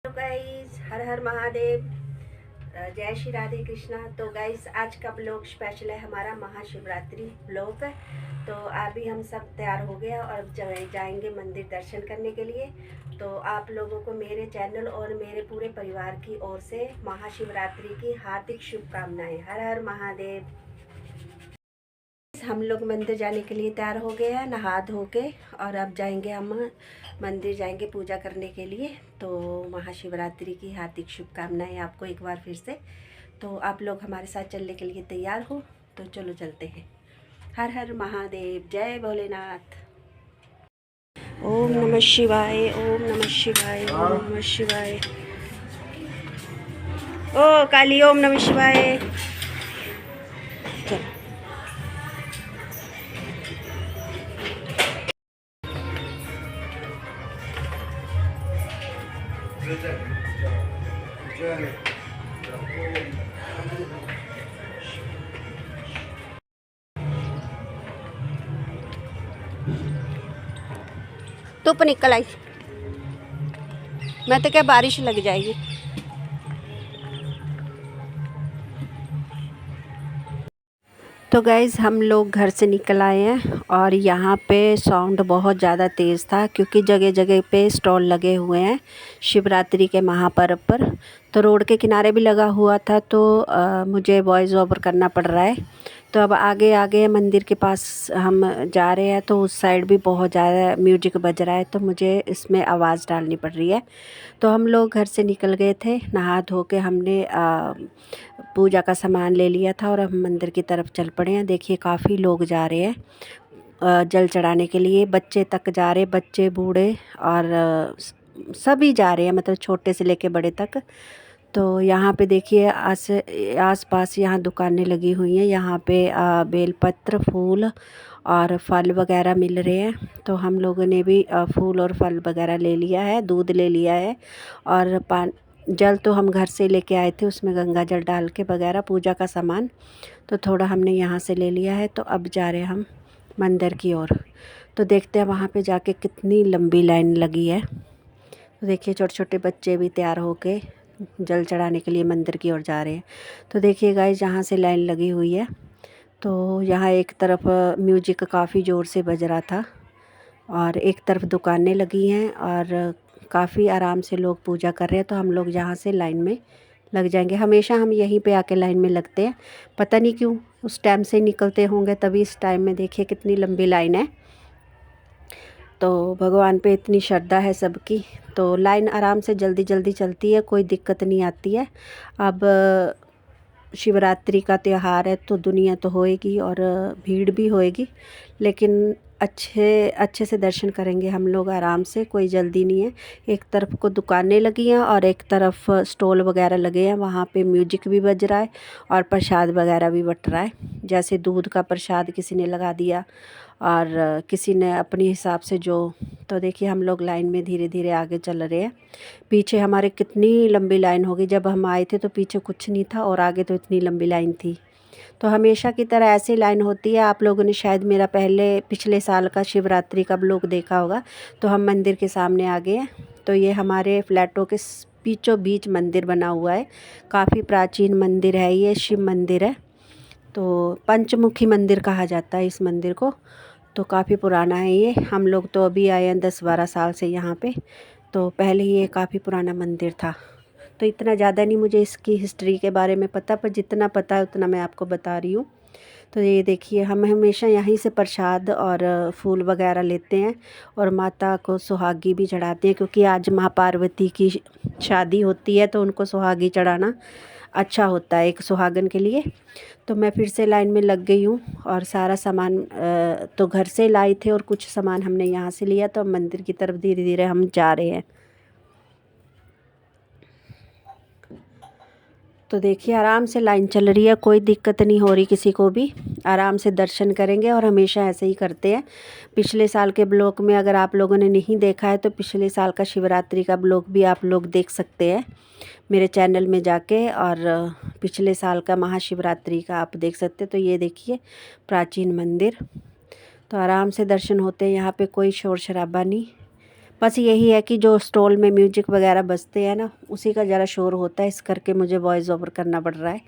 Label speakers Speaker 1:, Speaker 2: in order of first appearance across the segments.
Speaker 1: Hello guys, हर हर महादेव। जय श्री राधे कृष्णा। तो guys, आज का ब्लॉग स्पेशल है हमारा महाशिवरात्रि ब्लॉग। तो अभी हम सब तैयार हो गए और अब जाएंगे मंदिर दर्शन करने के लिए। तो आप लोगों को मेरे चैनल और मेरे पूरे परिवार की ओर से महाशिवरात्रि की हार्दिक शुभकामनाएं। हर हर महादेव। हम लोग मंदिर जाने के लिए तैयार हो गए हैं, नहा धो के, और अब जाएंगे हम मंदिर जाएंगे पूजा करने के लिए। तो महाशिवरात्रि की हार्दिक शुभकामनाएं आपको एक बार फिर से। तो आप लोग हमारे साथ चलने के लिए तैयार हो? तो चलो चलते हैं। हर हर महादेव, जय भोलेनाथ। ओम नमः शिवाय, ओम नमः शिवाय, ओम नमः शिवाय। ओ काली, ओम नमः शिवाय। चलो। धूप निकल आई, मैं तो क्या बारिश लग जाएगी। तो गाइज़, हम लोग घर से निकल आए हैं और यहाँ पे साउंड बहुत ज़्यादा तेज़ था क्योंकि जगह जगह पे स्टॉल लगे हुए हैं शिवरात्रि के महापर्व पर। तो रोड के किनारे भी लगा हुआ था, तो मुझे वॉइस ओवर करना पड़ रहा है। तो अब आगे आगे मंदिर के पास हम जा रहे हैं, तो उस साइड भी बहुत ज़्यादा म्यूजिक बज रहा है, तो मुझे इसमें आवाज़ डालनी पड़ रही है। तो हम लोग घर से निकल गए थे, नहा धो के हमने पूजा का सामान ले लिया था और हम मंदिर की तरफ चल पड़े हैं। देखिए, काफ़ी लोग जा रहे हैं जल चढ़ाने के लिए। बच्चे तक जा रहे, बच्चे बूढ़े और सभी जा रहे हैं, मतलब छोटे से लेके बड़े तक। तो यहाँ पे देखिए आस पास यहाँ दुकानें लगी हुई हैं। यहाँ पे बेलपत्र, फूल और फल वगैरह मिल रहे हैं। तो हम लोगों ने भी फूल और फल वगैरह ले लिया है, दूध ले लिया है और जल तो हम घर से लेके आए थे, उसमें गंगा जल डाल के वगैरह पूजा का सामान तो थोड़ा हमने यहाँ से ले लिया है। तो अब जा रहे हैं हम मंदिर की ओर। तो देखते हैं वहाँ पे जाके कितनी लंबी लाइन लगी है। तो देखिए, छोटे छोटे बच्चे भी तैयार होके जल चढ़ाने के लिए मंदिर की ओर जा रहे हैं। तो देखिए गाइस, यहाँ से लाइन लगी हुई है। तो यहाँ एक तरफ म्यूजिक काफ़ी ज़ोर से बज रहा था और एक तरफ दुकानें लगी हैं और काफ़ी आराम से लोग पूजा कर रहे हैं। तो हम लोग यहाँ से लाइन में लग जाएंगे। हमेशा हम यहीं पे आके लाइन में लगते हैं, पता नहीं क्यों उस टाइम से निकलते होंगे, तभी इस टाइम में देखिए कितनी लंबी लाइन है। तो भगवान पे इतनी श्रद्धा है सबकी, तो लाइन आराम से जल्दी जल्दी चलती है, कोई दिक्कत नहीं आती है। अब शिवरात्रि का त्यौहार है तो दुनिया तो होएगी और भीड़ भी होएगी, लेकिन अच्छे अच्छे से दर्शन करेंगे हम लोग आराम से, कोई जल्दी नहीं है। एक तरफ को दुकानें लगी हैं और एक तरफ स्टॉल वगैरह लगे हैं, वहाँ पे म्यूजिक भी बज रहा है और प्रसाद वगैरह भी बट रहा है। जैसे दूध का प्रसाद किसी ने लगा दिया और किसी ने अपने हिसाब से जो। तो देखिए, हम लोग लाइन में धीरे धीरे आगे चल रहे हैं। पीछे हमारे कितनी लंबी लाइन होगी, जब हम आए थे तो पीछे कुछ नहीं था और आगे तो इतनी लंबी लाइन थी। तो हमेशा की तरह ऐसी लाइन होती है। आप लोगों ने शायद मेरा पिछले साल का शिवरात्रि का ब्लॉग देखा होगा। तो हम मंदिर के सामने आ गए हैं। तो ये हमारे फ्लैटों के बीचों बीच मंदिर बना हुआ है। काफ़ी प्राचीन मंदिर है, ये शिव मंदिर है। तो पंचमुखी मंदिर कहा जाता है इस मंदिर को। तो काफ़ी पुराना है ये। हम लोग तो अभी आए हैं 10-12 साल से यहाँ पे। तो पहले ये काफ़ी पुराना मंदिर था। तो इतना ज़्यादा नहीं मुझे इसकी हिस्ट्री के बारे में पता, पर जितना पता है उतना मैं आपको बता रही हूँ। तो ये देखिए, हम हमेशा यहीं से प्रसाद और फूल वगैरह लेते हैं और माता को सुहागी भी चढ़ाते हैं, क्योंकि आज माँ पार्वती की शादी होती है, तो उनको सुहागी चढ़ाना अच्छा होता है एक सुहागन के लिए। तो मैं फिर से लाइन में लग गई हूँ और सारा सामान तो घर से लाए थे और कुछ सामान हमने यहाँ से लिया। तो मंदिर की तरफ धीरे धीरे हम जा रहे हैं। तो देखिए, आराम से लाइन चल रही है, कोई दिक्कत नहीं हो रही किसी को भी। आराम से दर्शन करेंगे और हमेशा ऐसे ही करते हैं। पिछले साल के ब्लॉग में अगर आप लोगों ने नहीं देखा है तो पिछले साल का शिवरात्रि का ब्लॉग भी आप लोग देख सकते हैं मेरे चैनल में जाके, और पिछले साल का महाशिवरात्रि का आप देख सकते हैं। तो ये देखिए, प्राचीन मंदिर। तो आराम से दर्शन होते हैं यहाँ पे, कोई शोर शराबा नहीं। बस यही है कि जो स्टॉल में म्यूजिक वगैरह बजते हैं ना, उसी का ज़रा शोर होता है, इस करके मुझे वॉइस ओवर करना पड़ रहा है।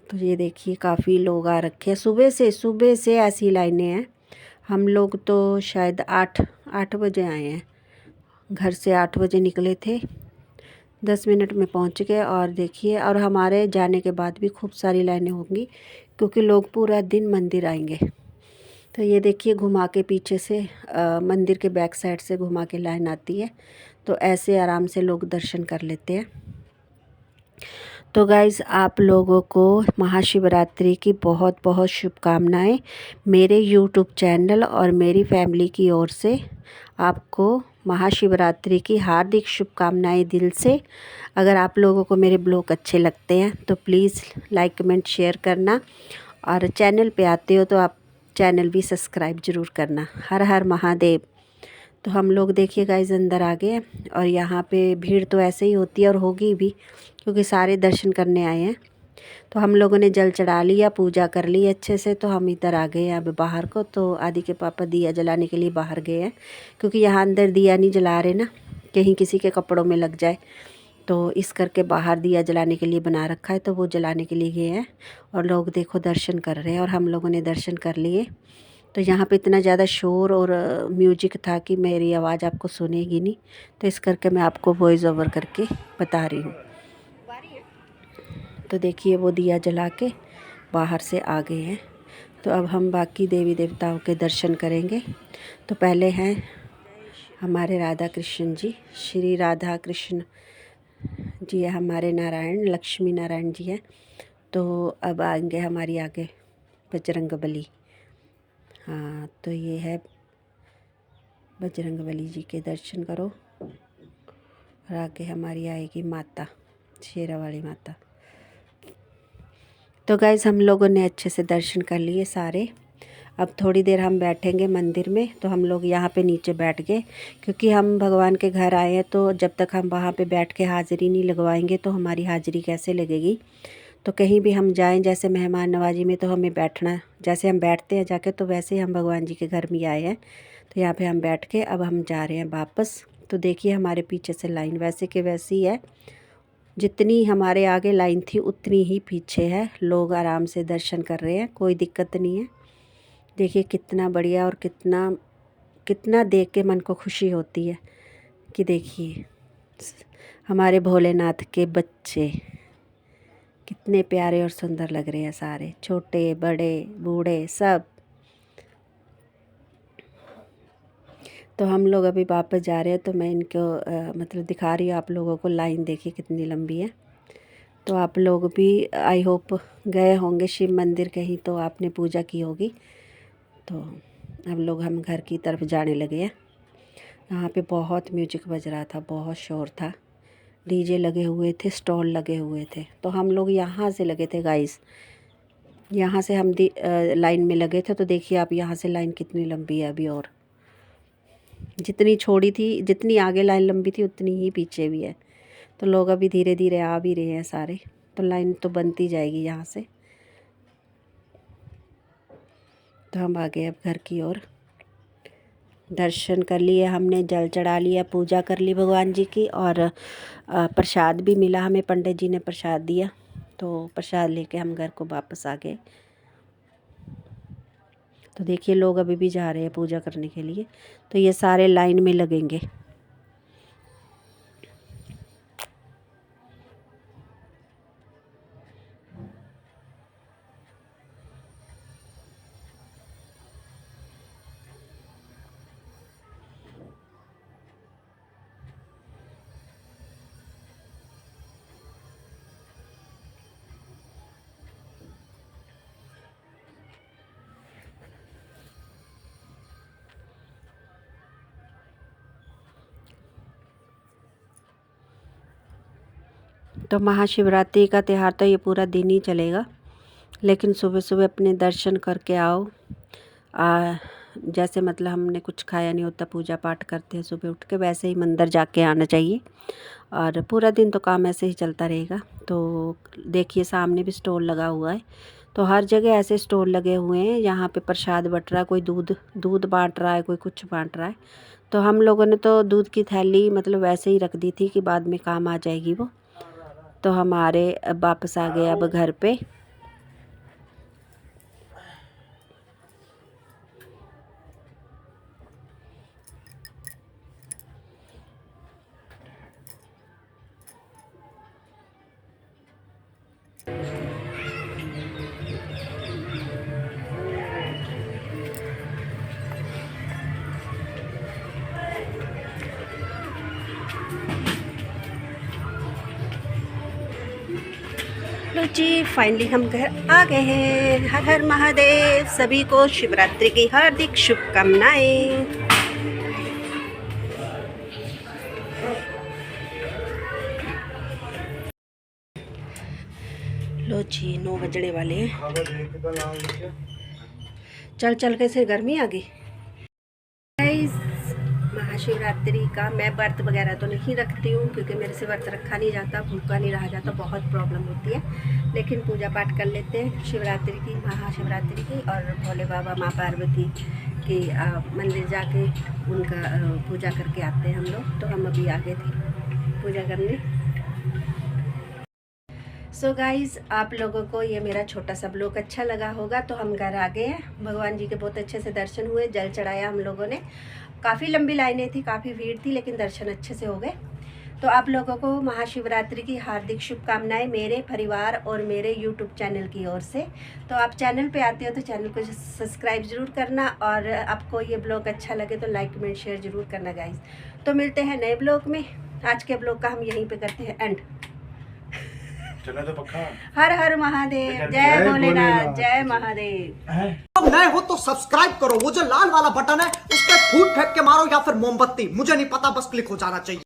Speaker 1: तो ये देखिए काफ़ी लोग आ रखे हैं, सुबह से ऐसी लाइनें हैं। हम लोग तो शायद 8 बजे आए हैं, घर से 8 बजे निकले थे, 10 मिनट में पहुंच गए। और देखिए, और हमारे जाने के बाद भी खूब सारी लाइनें होंगी, क्योंकि लोग पूरा दिन मंदिर आएंगे। तो ये देखिए घुमा के पीछे से मंदिर के बैक साइड से घुमा के लाइन आती है, तो ऐसे आराम से लोग दर्शन कर लेते हैं। तो गाइज़, आप लोगों को महाशिवरात्रि की बहुत बहुत शुभकामनाएं मेरे यूट्यूब चैनल और मेरी फैमिली की ओर से। आपको महाशिवरात्रि की हार्दिक शुभकामनाएं दिल से। अगर आप लोगों को मेरे ब्लॉग अच्छे लगते हैं तो प्लीज़ लाइक कमेंट शेयर करना, और चैनल पे आते हो तो आप चैनल भी सब्सक्राइब ज़रूर करना। हर हर महादेव। तो हम लोग देखिए गाइस अंदर आ गए, और यहाँ पे भीड़ तो ऐसे ही होती है और होगी भी, क्योंकि सारे दर्शन करने आए हैं। तो हम लोगों ने जल चढ़ा लिया, पूजा कर ली अच्छे से। तो हम इधर आ गए हैं अब बाहर को। तो आदि के पापा दिया जलाने के लिए बाहर गए हैं, क्योंकि यहाँ अंदर दिया नहीं जला रहे ना, कहीं किसी के कपड़ों में लग जाए, तो इस करके बाहर दिया जलाने के लिए बना रखा है, तो वो जलाने के लिए गए हैं। और लोग देखो दर्शन कर रहे हैं, और हम लोगों ने दर्शन कर लिए। तो यहाँ पे इतना ज़्यादा शोर और म्यूजिक था कि मेरी आवाज़ आपको सुनेगी नहीं, तो इस करके मैं आपको वॉइस ओवर करके बता रही हूँ। तो देखिए वो दिया जला के बाहर से आ गए हैं। तो अब हम बाकी देवी देवताओं के दर्शन करेंगे। तो पहले हैं हमारे राधा कृष्ण जी, श्री राधा कृष्ण जी है हमारे नारायण, लक्ष्मी नारायण जी हैं। तो अब आएंगे हमारी आगे बजरंगबली। हाँ, तो ये है बजरंगबली जी के दर्शन करो। और आगे हमारी आएगी माता, शेरावाली माता। तो गाइज़, हम लोगों ने अच्छे से दर्शन कर लिए सारे। अब थोड़ी देर हम बैठेंगे मंदिर में। तो हम लोग यहाँ पे नीचे बैठ गए, क्योंकि हम भगवान के घर आए हैं, तो जब तक हम वहाँ पे बैठ के हाज़िरी नहीं लगवाएंगे तो हमारी हाज़िरी कैसे लगेगी। तो कहीं भी हम जाएं, जैसे मेहमान नवाजी में, तो हमें बैठना, जैसे हम बैठते हैं जाके, तो वैसे ही हम भगवान जी के घर में आए हैं। तो यहाँ पे हम बैठ के अब हम जा रहे हैं वापस। तो देखिए हमारे पीछे से लाइन वैसे के वैसी है, जितनी हमारे आगे लाइन थी उतनी ही पीछे है। लोग आराम से दर्शन कर रहे हैं, कोई दिक्कत नहीं है। देखिए कितना बढ़िया, और कितना कितना देख के मन को खुशी होती है कि देखिए हमारे भोलेनाथ के बच्चे कितने प्यारे और सुंदर लग रहे हैं, सारे छोटे बड़े बूढ़े सब। तो हम लोग अभी वापस जा रहे हैं, तो मैं इनको मतलब दिखा रही हूँ आप लोगों को। लाइन देखिए कितनी लंबी है। तो आप लोग भी आई होप गए होंगे शिव मंदिर कहीं, तो आपने पूजा की होगी। तो अब लोग हम घर की तरफ जाने लगे हैं। यहाँ पे बहुत म्यूजिक बज रहा था, बहुत शोर था, डीजे लगे हुए थे, स्टॉल लगे हुए थे। तो हम लोग यहाँ से लगे थे गाइस, यहाँ से हम लाइन में लगे थे। तो देखिए आप यहाँ से लाइन कितनी लंबी है अभी, और जितनी छोड़ी थी, जितनी आगे लाइन लंबी थी उतनी ही पीछे भी है। तो लोग अभी धीरे धीरे आ भी रहे हैं सारे, तो लाइन तो बनती जाएगी यहाँ से। तो हम आ गए अब घर की ओर। दर्शन कर लिए हमने, जल चढ़ा लिया, पूजा कर ली भगवान जी की, और प्रसाद भी मिला हमें, पंडित जी ने प्रसाद दिया। तो प्रसाद लेके हम घर को वापस आ गए। तो देखिए लोग अभी भी जा रहे हैं पूजा करने के लिए। तो ये सारे लाइन में लगेंगे। तो महाशिवरात्रि का त्यौहार तो ये पूरा दिन ही चलेगा, लेकिन सुबह सुबह अपने दर्शन करके आओ। जैसे मतलब हमने कुछ खाया नहीं होता, पूजा पाठ करते हैं सुबह उठ के, वैसे ही मंदिर जाके आना चाहिए। और पूरा दिन तो काम ऐसे ही चलता रहेगा। तो देखिए सामने भी स्टॉल लगा हुआ है, तो हर जगह ऐसे स्टॉल लगे हुए हैं। यहाँ पे प्रसाद बट रहा है, कोई दूध बांट रहा है, कोई कुछ बांट रहा है। तो हम लोगों ने तो दूध की थैली मतलब वैसे ही रख दी थी कि बाद में काम आ जाएगी वो। तो हमारे अब वापस आ गए अब घर पे। लो जी, फाइनली हम घर आ गए हैं। हर हर महादेव। सभी को शिवरात्रि की हार्दिक शुभकामनाएं। लो जी, 9 बजने वाले हैं। चल चल के से गर्मी आ गई। महाशिवरात्रि का मैं व्रत वगैरह तो नहीं रखती हूँ क्योंकि मेरे से व्रत रखा नहीं जाता, भूखा नहीं रहा जाता, बहुत प्रॉब्लम होती है। लेकिन पूजा पाठ कर लेते हैं शिवरात्रि की, महाशिवरात्रि की। और भोले बाबा माँ पार्वती की मंदिर जाके उनका पूजा करके आते हैं हम लोग। तो हम अभी आ गए थे पूजा करने। सो गाइज़, आप लोगों को ये मेरा छोटा सा ब्लॉग अच्छा लगा होगा। तो हम घर आ गए हैं। भगवान जी के बहुत अच्छे से दर्शन हुए, जल चढ़ाया हम लोगों ने। काफ़ी लंबी लाइनें थी, काफ़ी भीड़ थी, लेकिन दर्शन अच्छे से हो गए। तो आप लोगों को महाशिवरात्रि की हार्दिक शुभकामनाएं मेरे परिवार और मेरे यूट्यूब चैनल की ओर से। तो आप चैनल पे आते हो तो चैनल को सब्सक्राइब ज़रूर करना, और आपको ये ब्लॉग अच्छा लगे तो लाइक कमेंट शेयर ज़रूर करना गाइज़। तो मिलते हैं नए ब्लॉग में। आज के ब्लॉग का हम यहीं पे करते हैं एंड।
Speaker 2: तो पक्का।
Speaker 1: हर हर महादेव, जय भोलेनाथ, जय महादेव।
Speaker 3: नए हो तो सब्सक्राइब करो, वो जो लाल वाला बटन है उस पर फूट फेंक के मारो या फिर मोमबत्ती, मुझे नहीं पता, बस क्लिक हो जाना चाहिए।